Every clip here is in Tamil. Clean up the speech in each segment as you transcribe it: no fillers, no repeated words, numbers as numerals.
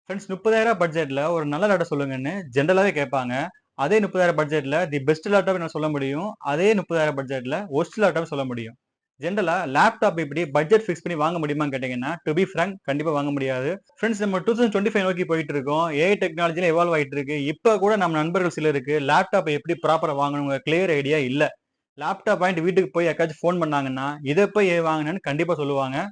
ஃப்ரெண்ட்ஸ் 30,000 பட்ஜெட்ல ஒரு நல்ல லேப்டாப் சொல்லுங்கன்னு ஜென்ரலாவே கேட்பாங்க. அதே 30,000 பட்ஜெட்ல தி பெஸ்ட் லேப்டாப் நான் சொல்ல முடியும். அதே 30,000 பட்ஜெட்ல வொர்ஸ்ட் லேப்டாப் சொல்ல முடியும். ஜென்ரலா லேப்டாப் இப்படி பட்ஜெட் ஃபிக்ஸ் பண்ணி வாங்க முடியுமான்னு கேட்டீங்கன்னா, டு பி ஃபிராங்க் கண்டிப்பா வாங்க முடியாது. ஃப்ரெண்ட்ஸ் நம்ம 2025 நோக்கி போயிட்டு இருக்கோம். ஏஐ டெக்னாலஜில எவால்வ் ஆயிட்டு இருக்கு. இப்ப கூட நம்ம நண்பர்கள் சிலருக்கு லேப்டாப் எப்படி ப்ராப்பரா வாங்கணுங்கிற கிளியர் ஐடியா இல்ல. லேப்டாப் வாங்கிட்டு வீட்டுக்கு போய் யாருக்காச்சும் ஃபோன் பண்ணாங்கன்னா, இத போய் ஏன் வாங்குனேன்னு கண்டிப்பா சொல்லுவாங்க.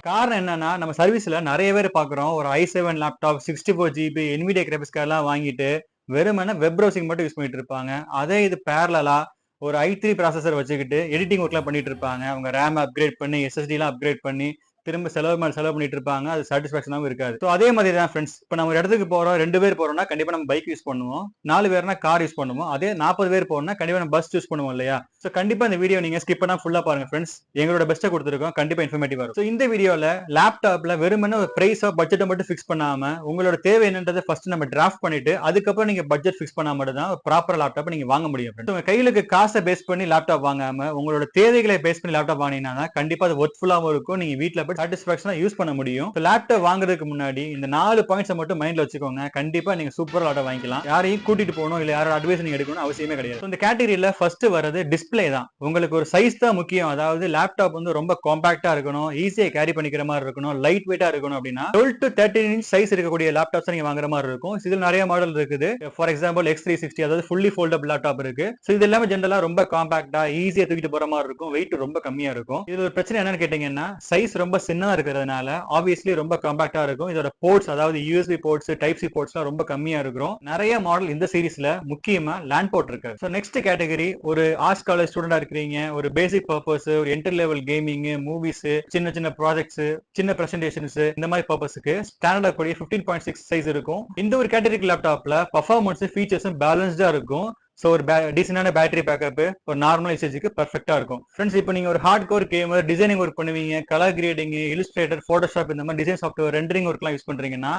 காரணம் என்னன்னா, நம்ம சர்வீஸ்ல நெறைய பேர் பார்க்குறோம். ஒரு i7 laptop 64 GB NVIDIA graphics கார்ட்லாம் வாங்கிட்டு, வெறுமனே வெப் ப்ரௌசிங் மட்டும் யூஸ் பண்ணிட்டு இருப்பாங்க. அதே இது பேரலலா ஒரு i3 ப்ராசஸர் வச்சுக்கிட்டு எடிட்டிங் ஒர்க்லாம் பண்ணிட்டு இருப்பாங்க. அவங்க RAM அப்கிரேட் பண்ணி, SSDலாம் அப்கிரேட் பண்ணி, திரும்ப செலவு மேல செலவு பண்ணிட்டு இருப்பாங்க. அது சாட்டிஸ்ஃபேக்ஷனாவும் இருக்காது. ஸோ அதே மாதிரி தான் ஃபிரெண்ட்ஸ். இப்ப நம்ம ஒரு இடத்துக்கு போறோம், 2 பேர் போறோம்னா, கண்டிப்பா நம்ம பைக் யூஸ் பண்ணுவோம். 4 பேர்னா கார் யூஸ் பண்ணுவோம். அதே 40 பேர் போறோம்னா, கண்டிப்பா நம்ம பஸ் யூஸ் பண்ணுவோம் இல்லையா? ஸோ கண்டிப்பா இந்த வீடியோ நீங்க ஸ்கிப் பண்ணாம ஃபுல்லா பாருங்க ஃபிரெண்ட்ஸ். எங்களோட பெஸ்ட்ட குடுத்துருக்கோம். கண்டிப்பா இன்ஃபர்மேட்டிவா இருக்கும். ஸோ இந்த வீடியோல லேப்டாப்ல வெறுமனே ஒரு பிரைஸோ, பட்ஜெட்ட மட்டும் ஃபிக்ஸ் பண்ணாம, உங்களோட தேவை என்னன்றத ஃபர்ஸ்ட் நம்ம டிராஃப்ட் பண்ணிட்டு, அதுக்கப்புறம் நீங்க பட்ஜெட் ஃபிக்ஸ் பண்ணா மட்டும் தான் ப்ராப்பர் லேப்டாப் நீங்க வாங்க முடியும் ஃபிரெண்ட்ஸ். உங்க கையில இருக்க காச பேஸ் பண்ணி லேப்டாப் வாங்காம, உங்களோட தேவைகளை பேஸ் பண்ணி லேப்டாப் வாங்குனீங்கன்னா தான் கண்டிப்பா அது வொர்த்ஃபுல்லாவும் இருக்கும். நீங்க வீட்ல போய் சாட்டிஸ்ஃபேக்ஷனா யூஸ் பண்ண முடியும். லேப்டாப் வாங்குறதுக்கு முன்னாடி இந்த 4 பாயிண்ட்ஸை மட்டும் மைண்ட்ல வச்சுக்கோங்க. கண்டிப்பா நீங்க சூப்பரா லேப்டாப் வாங்கிக்கலாம். யாரையும் கூட்டிட்டு போகணும் இல்ல யாரோட அட்வைஸ் நீங்க எடுக்கணும் அவசியமே கிடையாது. இந்த கேட்டகரியில ஃபர்ஸ்ட் வரது டிஸ்பிளே தான். உங்களுக்கு ஒரு சைஸ் தான் முக்கியம். அதாவது லேப்டாப் வந்து ரொம்ப காம்பாக்டா இருக்கணும், ஈஸியா கேரி பண்ணிக்கிற மாதிரி இருக்கணும், லைட் வெயிட்டா இருக்கணும் அப்படின்னா 12 to 13 இன்ச் சைஸ் இருக்கக்கூடிய லேப்டாப்ஸ் நீங்க வாங்குற மாதிரி இருக்கும். இதுல நிறைய மாடல் இருக்குது. ஃபார் எக்ஸாம்பிள் X360 அதாவது ஃபுல்லி ஃபோல்டபிள் லேப்டாப் இருக்கு. ஸோ இது எல்லாமே ஜென்ரலா ரொம்ப காம்பாக்டா ஈஸியா தூக்கிட்டு போற மாதிரி இருக்கும். வெயிட் ரொம்ப கம்மியா இருக்கும். இதுல ஒரு பிரச்சனை என்னன்னு கேட்டீங்கன்னா, சைஸ் ரொம்ப சின்னதா இருக்கிறதுனால ஆப்வியஸ்லி ரொம்ப காம்பாக்டா இருக்கும். இதோட போர்ட்ஸ் அதாவது யூஎஸ்பி போர்ட்ஸ், டைப் சி போர்ட்ஸ்லாம் ரொம்ப கம்மியா இருக்கும். நிறைய மாடல் இந்த சீரிஸ்ல முக்கியமா லேண்ட் போர்ட் இருக்கு. ஸோ நெக்ஸ்ட் கேட்டகரி ஒரு ஆர்ட்ஸ் காலேஜ் ஸ்டூடெண்டா இருக்கிறீங்க, ஒரு பேசிக் பர்பஸ், ஒரு என்டர் லெவல் கேமிங், மூவிஸ், சின்ன சின்ன ப்ராஜெக்ட்ஸ், சின்ன பிரசன்டேஷன்ஸ் இந்த மாதிரி பர்பஸ்க்கு ஸ்டாண்டர்ட் கூடிய 15.6 சைஸ் இருக்கும். இந்த ஒரு கேட்டகரி லேப்டாப்ல பர்ஃபார்மன்ஸ் ஃபீச்சர்ஸும் பேலன்ஸ்டா இருக்கும். ஸோ ஒரு டீசென்டான பேட்டரி பேக்கப், ஒரு நார்மல் யூசேஜுக்கு பெர்ஃபெக்டா இருக்கும். ஃப்ரெண்ட்ஸ் இப்போ நீங்க ஒரு hard core gamer, designing work பண்ணுவீங்க, கலர் கிரேடிங், இல்லுஸ்ட்ரேட்டர், போட்டோஷாப் இந்த மாதிரி டிசைன் சாஃப்ட்வேர் ரெண்டரிங் ஒர்க்லாம் யூஸ் பண்றீங்கன்னா,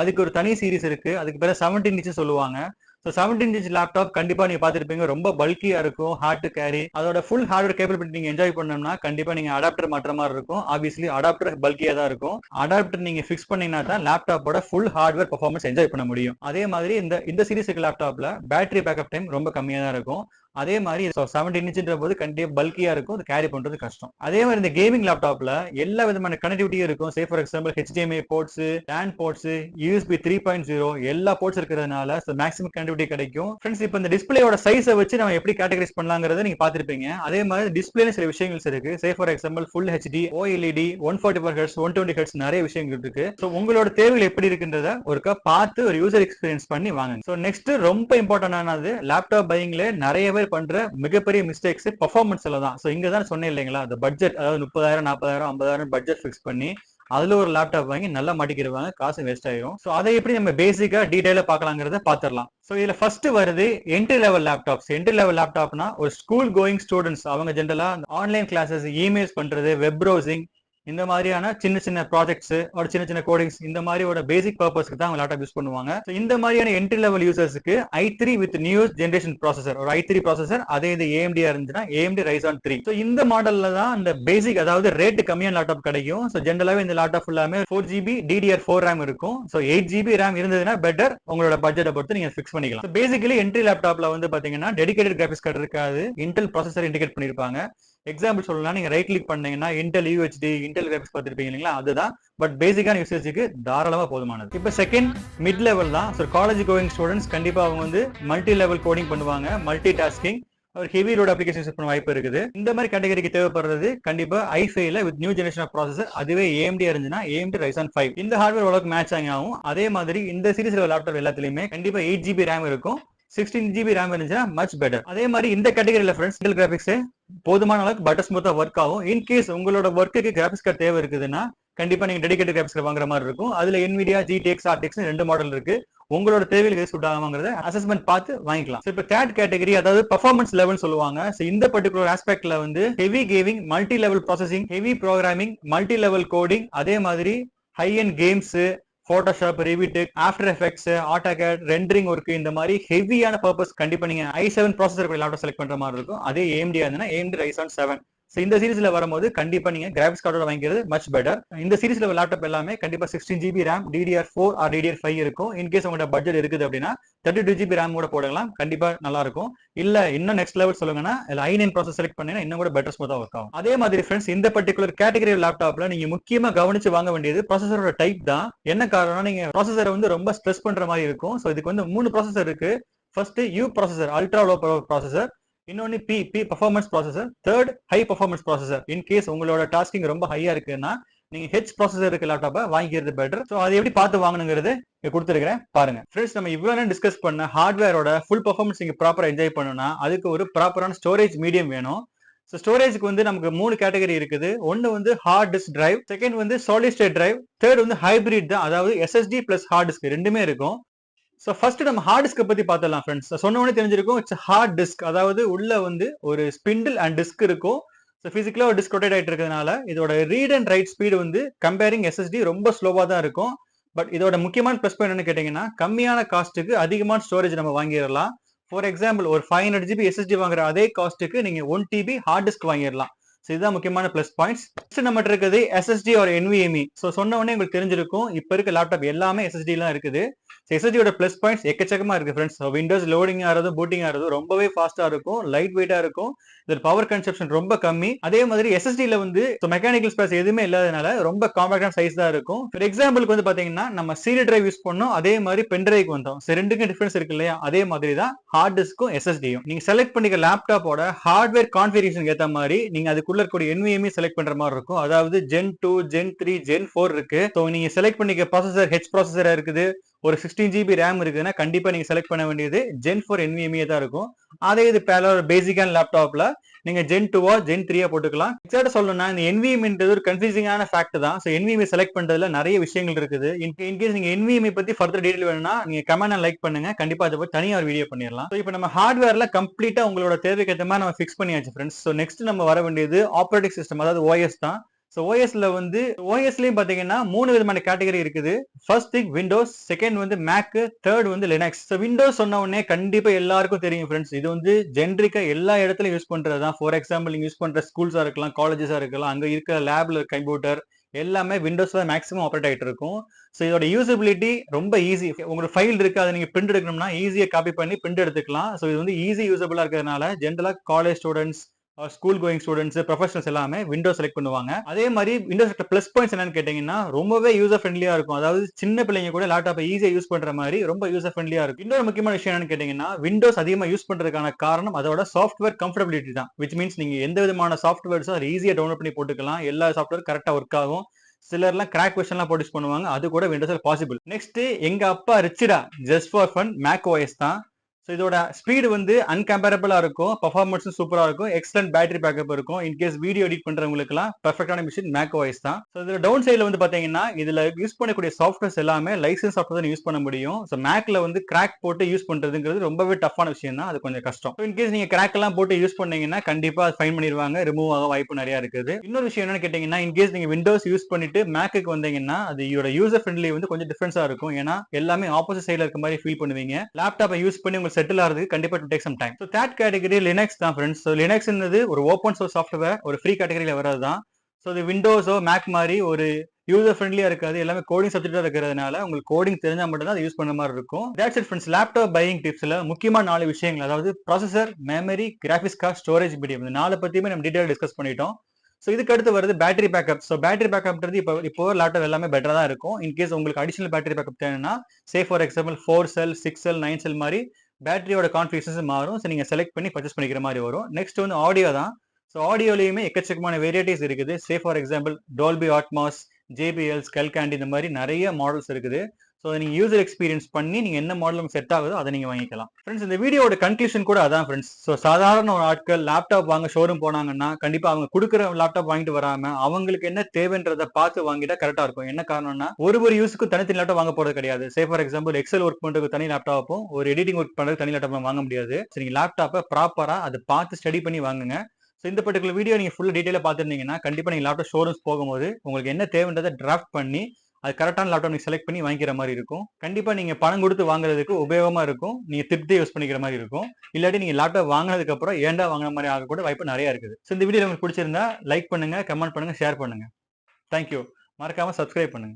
அதுக்கு ஒரு தனி சீரிஸ் இருக்கு. அதுக்கு பேர் 17 இன்ச் சொல்லுவாங்க. ஸோ 17 இன்ச் லேப்டாப் கண்டிப்பா நீங்க பார்த்துருப்பீங்க. ரொம்ப பல்கியா இருக்கும், ஹார்ட் டு கேரி. அதோட ஃபுல் ஹார்ட்வேர் கேப்பபிலிட்டி நீங்க என்ஜாய் பண்ணணும்னா கண்டிப்பா நீங்க அடாப்டர் மாற்ற மாதிரி இருக்கும். ஆப்வியஸ்லி அடாப்டர் பல்கியா தான் இருக்கும். அடாப்டர் நீங்க ஃபிக்ஸ் பண்ணீங்கன்னா தான் லேப்டாப்போட ஃபுல் ஹார்ட்வேர் பெர்ஃபார்மன்ஸ் என்ஜாய் பண்ண முடியும். அதே மாதிரி இந்த சீரிஸ் லேப்டாப்ல பேட்டரி பேக்கப் டைம் ரொம்ப கம்மியா தான் இருக்கும். அதே மாதிரி 17 இன்ச்ன்ற போது கண்டிப்பா பல்கியா இருக்கும். அது கேரி பண்றது கஷ்டம். அதே மாதிரி இந்த கேமிங் லேப்டாப்ல எல்லா விதமான கனெக்டிவிட்டியும் இருக்கும். Say for example HDMI ports, LAN ports, USB 3.0 எல்லா போர்ட்ஸ் இருக்கிறதுனால மேக்ஸிமம் கனெக்டிவிட்டி கிடைக்கும். ஃப்ரெண்ட்ஸ் இப்போ இந்த டிஸ்பிளேயோட சைஸை வச்சு நம்ம எப்படி கேட்டகரைஸ் பண்ணலாங்கிறத நீங்க பார்த்திருப்பீங்க. அதே மாதிரி டிஸ்பிளேல சில விஷயங்கள் இருக்கு. சே for example full HD, OLED, 144 hertz, 120 hertz நிறைய விஷயங்கள் இருக்கு. ஸோ உங்களோட தேவைகள் எப்படி இருக்குன்றத ஒருக்கா பார்த்து ஒரு யூசர் எக்ஸ்பீரியன்ஸ் பண்ணி வாங்க. ஸோ நெக்ஸ்ட் ரொம்ப இம்பார்ட்டன்டானது லேப்டாப் பையிங்ல நிறைய பேர் பண்ற மிகப்பெரிய மிஸ்டேக்ஸ் பெர்ஃபார்மன்ஸ்ல தான். ஸோ இங்க தான் சொன்னேன் இல்லைங்களா, அந்த பட்ஜெட் அதாவது 30,000, 40,000, 50,000 பட்ஜெட் ஃபிக்ஸ் பண்ணி அதுல ஒரு லேப்டாப் வாங்கி நல்லா மாட்டிக்கிடுவாங்க, காசு வேஸ்ட் ஆயிரும். ஸோ அதை எப்படி நம்ம பேசிக்கா டீடைலா பார்க்கலாங்கிறத பார்த்துடலாம். ஸோ இதுல ஃபர்ஸ்ட் வருது entry level laptops. Entry level லேப்டாப்னா ஒரு ஸ்கூல் கோயிங் ஸ்டூடெண்ட்ஸ் அவங்க ஜென்ரலா ஆன்லைன் கிளாஸஸ், இமெயில்ஸ் பண்றது, வெப் ப்ரௌசிங் இந்த மாதிரியான சின்ன சின்ன ப்ராஜெக்ட்ஸ், ஒரு சின்ன சின்ன கோடிங்ஸ் இந்த மாதிரியோட பேசிக் பர்பஸ்க்கு தான் அவங்க லேப்டாப் யூஸ் பண்ணுவாங்க. ஸோ இந்த மாதிரியான என்ட்ரி லெவல் யூசர்ஸ்க்கு i3 with new generation processor, ஒரு i3 ப்ராசஸர், அதே இது AMD இருந்துச்சுன்னா AMD Ryzen 3. ஸோ இந்த மாடல்ல தான் இந்த பேசிக் அதாவது ரேட் கம்மியான லேப்டாப் கிடைக்கும். ஸோ ஜென்ரலாவே இந்த லேப்டாப் ஃபுல்லாமே 4GB DDR4 RAM இருக்கும். ஸோ 8GB RAM இருந்ததுன்னா பெட்டர். உங்களோட பட்ஜெட்டை பொறுத்து நீங்க ஃபிக்ஸ் பண்ணிக்கலாம். பேசிக்கலி என்ட்ரி லேப்டாப்ல வந்து பாத்தீங்கன்னா டெடிகேட்டட் கிராபிக்ஸ் கார்டு இருக்காது. இன்டெல் ப்ராசஸர் இண்டிகேட் பண்ணிருப்பாங்க. எக்ஸாம்பிள் சொல்லலாம், நீங்க ரைட் கிளிக் பண்ணீங்கன்னா இன்டெல் UHD, இன்டெல் கிராபிக்ஸ் பார்த்திருப்பீங்க இல்லைங்களா, அதுதான். பட் பேசிக்கான யூசேஜுக்கு தாராளமா போதுமானது. இப்போ செகண்ட் மிட் லெவல் தான். ஸோ காலேஜ் கோயிங் ஸ்டூடெண்ட்ஸ் கண்டிப்பா அவங்க வந்து மல்டி லெவல் கோடிங் பண்ணுவாங்க, மல்டி டாஸ்கிங், ஒரு ஹெவி லோட் அப்ளிகேஷன் யூஸ் பண்ண வாய்ப்பு இருக்குது. இந்த மாதிரி கேட்டகரிக்கு தேவைப்படுறது கண்டிப்பா i5ல with new generation of processor, அதுவே AMD இருந்துச்சுன்னா AMD Ryzen 5. இந்த ஹார்ட்வேர் ஓரளவுக்கு மேட்ச் ஆகும். அதே மாதிரி இந்த சீரிஸ் லேப்டாப் எல்லாத்துலயுமே கண்டிப்பா 8GB RAM இருக்கும். 16GB RAM இருந்துச்சுன்னா மச் பெட்டர். அதே மாதிரி இந்த கேட்டகரியில ஃப்ரெண்ட்ஸ் இன்டெல் கிராபிக்ஸ் போதுமான அளவுக்கு பட்டர் ஸ்மூத்தா ஒர்க் ஆகும். இன்கேஸ் உங்களோட ஒர்க்குக்கு கிராபிக்ஸ் கார்டு தேவை இருக்குதுன்னா கண்டிப்பா நீங்க டெடிகேட்டட் கிராபிக்ஸ் வாங்குற மாதிரி இருக்கும். அதுல NVIDIA GTX, RTX 2 மாடல் இருக்கு. உங்களோட தேவைகளுக்கு எது சூட் ஆகுங்கிறத அசஸ்மெண்ட் பார்த்து வாங்கிக்கலாம். இப்போ தேர்ட் கேட்டகரி அதாவது பர்ஃபார்மன்ஸ் லெவல் சொல்லுவாங்க. ஸோ இந்த பர்டிகுலர் ஆஸ்பெக்ட்ல வந்து heavy gaming, multi level processing, heavy programming, multi level coding, அதே மாதிரி high and games, Photoshop, Revit, after effects, AutoCAD, rendering work இந்த மாதிரி ஹெவியான பர்பஸ் கண்டிப்பா நீங்க i7 ப்ராசஸர் லேப்டாப் செலக்ட் பண்ற மாதிரி இருக்கும். அதே AMD இருந்ததுன்னா AMD Ryzen 7. இந்த சீரிஸ்ல வரும்போது கண்டிப்பா நீங்க கிராபிக்ஸ் கார்டோட வாங்கிக்கிறது மச் பெட்டர். இந்த சீரிஸ்ல லேப்டாப் எல்லாமே கண்டிப்பா 16 GB RAM DDR4 R DDR5 இருக்கும். இன்கேஸ் உங்களோட பட்ஜெட் இருக்குது அப்படின்னா 32 GB RAM கூட போடலாம், கண்டிப்பா நல்லா இருக்கும். இல்ல இன்னும் நெக்ஸ்ட் லெவல் சொல்லுங்கன்னா i9 ப்ராசஸ் செலக்ட் பண்ணீங்கன்னா இன்னும் கூட பெட்டர் ஸ்மூத்தா ஒர்க் ஆகும். அதே மாதிரி ஃப்ரெண்ட்ஸ், இந்த பர்டிகுலர் கேட்டகரி லேப்டாப்ல நீங்க முக்கியமா கவனிச்சு வாங்க வேண்டியது ப்ராசஸரோட டைப் தான். என்ன காரணம், நீங்க ப்ராசஸரை வந்து ரொம்ப ஸ்ட்ரெஸ் பண்ற மாதிரி இருக்கும். ஸோ இதுக்கு வந்து 3 ப்ராசஸர் இருக்கு. First U processor, ultra low power processor. இன்னொன்னு P performance processor. Third high performance processor. In case உங்களோட டாஸ்கிங் ரொம்ப ஹையா இருக்குன்னா நீங்க H ப்ராசஸர் இருக்க லேப்டாப்பை வாங்கிக்கிறது பெட்டர். ஸோ அது எப்படி பார்த்து வாங்கணுங்கிறது கொடுத்துருக்கேன் பாருங்க. ஃப்ரெண்ட்ஸ், நம்ம இவ்வளவு நேரம் டிஸ்கஸ் பண்ண ஹார்ட்வேரோட ஃபுல் பர்ஃபார்மன்ஸ் நீங்க ப்ராப்பரா என்ஜாய் பண்ணணும்னா அதுக்கு ஒரு ப்ராப்பரான ஸ்டோரேஜ் மீடியம் வேணும். ஸோ ஸ்டோரேஜ்க்கு வந்து நமக்கு 3 கேட்டகரி இருக்குது. ஒன்னு வந்து ஹார்ட் டிஸ்க் டிரைவ், செகண்ட் வந்து சாலிட் ஸ்டேட் டிரைவ், தேர்ட் வந்து ஹைபிரிட் தான், அதாவது SSD பிளஸ் ஹார்ட் டிஸ்க் ரெண்டுமே இருக்கும். ஸோ ஃபர்ஸ்ட் நம்ம ஹார்ட் டிஸ்க் பத்தி பார்த்தலாம் ஃப்ரெண்ட்ஸ். சொன்ன உடனே தெரிஞ்சிருக்கும், இட்ஸ் ஹார்ட் டிஸ்க், அதாவது உள்ள வந்து ஒரு ஸ்பிண்டில் அண்ட் டிஸ்க் இருக்கும். ஸோ பிசிக்கலா ஒரு டிஸ்க் ரொட்டேட் ஆயிட்டு இருக்கிறதுனால இதோட ரீட் அண்ட் ரைட் ஸ்பீடு வந்து கம்பேரிங் SSD ரொம்ப ஸ்லோவா தான் இருக்கும். பட் இதோட முக்கியமான ப்ளஸ் பாயிண்ட் என்னன்னு கேட்டீங்கன்னா, கம்மியான காஸ்ட்டுக்கு அதிகமான ஸ்டோரேஜ் நம்ம வாங்கிடலாம். ஃபார் எக்ஸாம்பிள், ஒரு 500 GB SSD வாங்குற அதே காஸ்ட்டுக்கு நீங்க 1 TB ஹார்ட் டிஸ்க் வாங்கிடலாம். இதுதான் முக்கியமான பிளஸ் பாயிண்ட்ஸ். நம்ம இருக்குது SSD ஒரு NVMe. ஸோ சொன்ன உடனே உங்களுக்கு தெரிஞ்சிருக்கும், இப்ப இருக்க லேப்டாப் எல்லாமே SSD எல்லாம் இருக்குது. SSD பிளஸ் பாயிண்ட்ஸ் எக்கச்சக்கமா இருக்கு ஃப்ரெண்ட்ஸ். விண்டோஸ் லோடிங் ஆறது, பூட்டிங் ஆறது ரொம்பவே ஃபாஸ்டா இருக்கும், லைட் வெயிட்டா இருக்கும். இதோட பவர் கன்சப்ஷன் ரொம்ப கம்மி. அதே மாதிரி SSD வந்து மெக்கானிக்கல் ஸ்பேஸ் எதுவுமே இல்லாதனால ரொம்ப காம்பாக்டான சைஸ் தான் இருக்கும். ஃபார் எக்ஸாம்பிளுக்கு வந்து பாத்தீங்கன்னா, நம்ம CD டிரைவ் யூஸ் பண்ணோம், அதே மாதிரி பென் டிரைவ்க்கு வந்தோம். ரெண்டுக்கும் டிஃபரன்ஸ் இருக்கு இல்லையா? அதே மாதிரி தான் ஹார்ட் டிஸ்க்கும் SSDயும். நீங்க செலக்ட் பண்ணிக்க லேப்டாப்போட ஹார்ட்வேர் கான்ஃபிகரேஷன் ஏத்த மாதிரி நீங்க அதுக்குள்ள இருக்கக்கூடிய NVMe செலக்ட் பண்ற மாதிரி இருக்கும். அதாவது Gen 2, Gen 3, Gen 4 இருக்கு. ஸோ நீங்க செலக்ட் பண்ணிக்க ப்ராசஸர் H ப்ராசஸரா இருக்குது, ஒரு 16 GB RAM இருக்குதுன்னா கண்டிப்பா நீங்க செலக்ட் பண்ண வேண்டியது Gen 4 NVMe தான் இருக்கும். அதே இது பேசிக்கான லேப்டாப்ல நீங்க Gen 2 Gen 3 போட்டுக்கலாம். எக்ஸாக்ட்டா சொல்லணும்னா இந்த NVMe ஒரு கன்ஃபியூசிங்கான ஃபேக்ட் தான். ஸோ NVMe செலக்ட் பண்றதுல நிறைய விஷயங்கள் இருக்குது. இன்கேஸ் நீங்க NVMe பத்தி ஃபர்தர் டீடைல் வேணும்னா நீங்க கமெண்ட் லைக் பண்ணுங்க, கண்டிப்பா அதை பத்தி தனியா ஒரு வீடியோ பண்ணிடலாம். இப்போ நம்ம ஹார்ட்வேர்ல கம்ப்ளீட்டா உங்களோட தேவைக்கு ஏற்ற மாதிரி நம்ம ஃபிக்ஸ் பண்ணியாச்சு ஃப்ரெண்ட்ஸ். ஸோ நெக்ஸ்ட் நம்ம வர வேண்டியது ஆப்பரேட்டிங் சிஸ்டம், அதாவது OS தான். ஸோ ஓஎஸ்ல வந்து ஓஎஸ்லயும் பாத்தீங்கன்னா 3 விதமான கேட்டகரி இருக்குது. ஃபர்ஸ்ட் திங் விண்டோஸ், செகண்ட் வந்து மேக், தேர்ட் வந்து லினக்ஸ். ஸோ விண்டோஸ் சொன்ன உடனே கண்டிப்பா எல்லாருக்கும் தெரியும் ஃப்ரெண்ட்ஸ், இது வந்து ஜென்ரிக்கா எல்லா இடத்துலயும் யூஸ் பண்றது தான். ஃபார் எக்ஸாம்பிள், நீங்க யூஸ் பண்ற ஸ்கூல்ஸா இருக்கலாம், காலேஜஸா இருக்கலாம், அங்க இருக்க லேப்ல கம்ப்யூட்டர் எல்லாமே விண்டோஸ் தான் மேக்ஸிமம் ஆப்ரேட் ஆயிட்டு இருக்கும். ஸோ இதோட யூசபிலிட்டி ரொம்ப ஈஸி. உங்களுக்கு ஃபைல் இருக்கு, அதை நீங்க பிரிண்ட் எடுக்கணும்னா ஈஸியா காப்பி பண்ணி பிரிண்ட் எடுத்துக்கலாம். ஸோ இது வந்து ஈஸி யூசபிளா இருக்கிறதுனால ஜென்ரலா college students, school going students, professionals எல்லாமே விண்டோஸ் செலக்ட் பண்ணுவாங்க. அதே மாதிரி விண்டோஸ் பிளஸ் பாயிண்ட்ஸ் என்னன்னு கேட்டீங்கன்னா, ரொம்பவே யூசர் ஃப்ரெண்ட்லியா இருக்கும். அதாவது சின்ன பிள்ளைங்க கூட லேப்டாப்பை ஈஸியா யூஸ் பண்ற மாதிரி ரொம்ப யூசர் ஃப்ரெண்ட்லியா இருக்கும். இன்னொரு முக்கியமான விஷயம் என்னன்னு கேட்டீங்கன்னா, விண்டோஸ் அதிகமா யூஸ் பண்றதுக்கான காரணம் அதோட சாஃப்ட்வேர் கம்ஃபர்டபிலிட்டி தான். விச் மீன்ஸ் நீங்க எந்த விதமான சாஃப்ட்வேர்ஸும் அதை ஈஸியா டவுன்லோட் பண்ணி போட்டுக்கலாம். எல்லா சாஃப்ட்வேர் கரெக்டா ஒர்க் ஆகும். சிலர்லாம் கிராக் வெர்ஷன்லாம் போட்டு பண்ணுவாங்க, அது கூட விண்டோஸ்ல பாசிபிள். நெக்ஸ்ட், எங்க அப்பா ரிச்சரா just for fun Mac OS தான். ஸோ இதோட ஸ்பீடு வந்து அன்கம்பேரபிளா இருக்கும், பர்ஃபார்மன்ஸும் சூப்பரா இருக்கும், எக்ஸலன்ட் பேட்டரி பேக்கப் இருக்கும். இன்கேஸ் வீடியோ எடிட் பண்றவங்களுக்குலாம் பெர்ஃபெக்டான மிஷின் மேக் ஓஎஸ் தான். ஸோ இதுல டவுன் சைட்ல வந்து பாத்தீங்கன்னா, இதுல யூஸ் பண்ணக்கூடிய சாஃப்ட்வேர்ஸ் எல்லாமே லைசன்ஸ் சாஃப்ட்வேர் யூஸ் பண்ண முடியும். ஸோ மேக்ல வந்து கிராக் போட்டு யூஸ் பண்றதுங்கிறது ரொம்பவே டஃப்பான விஷயம் தான், அது கொஞ்சம் கஷ்டம். இன்கேஸ் நீங்க கிராக் எல்லாம் போட்டு யூஸ் பண்ணீங்கன்னா கண்டிப்பா ஃபைன் பண்ணிடுவாங்க, ரிமூவ் ஆக வாய்ப்பு நிறைய இருக்குது. இன்னொரு விஷயம் என்னன்னு கேட்டீங்கன்னா, இன்கேஸ் நீங்க விண்டோஸ் யூஸ் பண்ணிட்டு மேக்குக்கு வந்தீங்கன்னா அது இதோட யூசர் ஃப்ரெண்ட்லி வந்து கொஞ்சம் டிஃபரன்ஸா இருக்கும். ஏன்னா எல்லாமே ஆப்போசிட் சைட்ல இருக்க மாதிரி ஃபீல் பண்ணுவீங்க. லேப்டாப்பை யூஸ் பண்ணி உங்களுக்கு செட்டில் ஆகிறதுக்கு கண்டிப்பா take some time. So third category Linux தான் ஃப்ரெண்ட்ஸ். ஸோ லினக்ஸ்ன்றது ஒரு ஓப்பன் சோர்ஸ் சாஃப்ட்வேர், ஒரு ஃப்ரீ கேட்டகரியில வரது தான். ஸோ இது விண்டோஸோ மேக் மாதிரி ஒரு யூசர் ஃப்ரெண்ட்லியா இருக்காது, எல்லாமே கோடிங் சப்ஜெக்டா இருக்கிறதுனால உங்களுக்கு கோடிங் தெரிஞ்சா மட்டும் தான் அதை யூஸ் பண்ண மாதிரி இருக்கும். That's it friends. Laptop buying டிப்ஸ்ல முக்கியமான 4 விஷயங்கள், அதாவது processor, memory, graphics card, storage medium, இந்த 4 பத்தியுமே நம்ம டீடைல் டிஸ்கஸ் பண்ணிட்டோம். ஸோ இதுக்கு அடுத்து வருது பேட்டரி பேக்கப். ஸோ பேட்டரி பேக்கப்ன்றது இப்போ லேப்டாப் எல்லாமே பெட்டரா தான் இருக்கும். இன்கேஸ் உங்களுக்கு அடிஷனல் பேட்டரி பேக்கப் தேவைன்னா, சே ஃபார் எக்ஸாம்பிள் 4 செல், 6 செல், 9 செல் மாதிரி பேட்டரியோட கான்ஃபிகரேஷன்ஸ் மாறும். ஸோ நீங்க செலக்ட் பண்ணி பர்ச்சேஸ் பண்ணிக்கிற மாதிரி வரும். நெக்ஸ்ட் வந்து ஆடியோ தான். ஸோ ஆடியோலயுமே எக்கச்சக்கமான வெரைட்டிஸ் இருக்குது. சே for example Dolby Atmos, JBL, ஸ்கல்காண்டி, இந்த மாதிரி நிறைய மாடல்ஸ் இருக்குது. ஸோ நீங்க யூசர் எக்ஸ்பீரியன்ஸ் பண்ணி நீங்க என்ன மாடல் செட் ஆகுதோ அதை நீங்க வாங்கிக்கலாம். ஃப்ரெண்ட்ஸ், இந்த வீடியோட கன்க்ளூஷன் கூட அதான் ஃப்ரெண்ட்ஸ். ஸோ சாதாரண ஒரு ஆட்கள் லேப்டாப் வாங்க ஷோரூம் போனாங்கன்னா கண்டிப்பா அவங்க கொடுக்குற லேப்டாப் வாங்கிட்டு வராம அவங்களுக்கு என்ன தேவைன்றதை பார்த்து வாங்கிட்டா கரெக்டா இருக்கும். என்ன காரணம்னா, ஒரு யூஸுக்கு தனித்தனி லேப்டாப் வாங்க போறது கிடையாது. Say for example Excel work பண்றதுக்கு தனி லேப்டாப்பும், ஒரு எடிட்டிங் ஒர்க் பண்றதுக்கு தனி லேப்டாப் வாங்க முடியாது. ஸோ நீங்க லேப்டாப்பை ப்ராப்பரா அதை பார்த்து ஸ்டடி பண்ணி வாங்குங்க. ஸோ இந்த பர்டிகுலர் வீடியோ நீங்க ஃபுல் டீடைலா பார்த்துருந்தீங்கன்னா கண்டிப்பா நீங்க லேப்டாப் ஷோரூம்ஸ் போகும்போது உங்களுக்கு என்ன தேவைன்றதை டிராஃப்ட் பண்ணி அது கரெக்டான லேப்டாப் நீங்க செலக்ட் பண்ணி வாங்கிக்கிற மாதிரி இருக்கும். கண்டிப்பா நீங்க பணம் கொடுத்து வாங்குறதுக்கு உபயோகமா இருக்கும். நீங்க திருப்தியா யூஸ் பண்ணிக்கிற மாதிரி இருக்கும். இல்லாட்டி நீங்க லேப்டாப் வாங்குனதுக்கு அப்புறம் ஏன்டா வாங்குன மாதிரி ஆக கூட வாய்ப்பு நிறைய இருக்குது. ஸோ இந்த வீடியோ உங்களுக்கு பிடிச்சிருந்தா லைக் பண்ணுங்க, கமெண்ட் பண்ணுங்க, ஷேர் பண்ணுங்க. Thank you. மறக்காம சப்ஸ்கிரைப் பண்ணுங்க.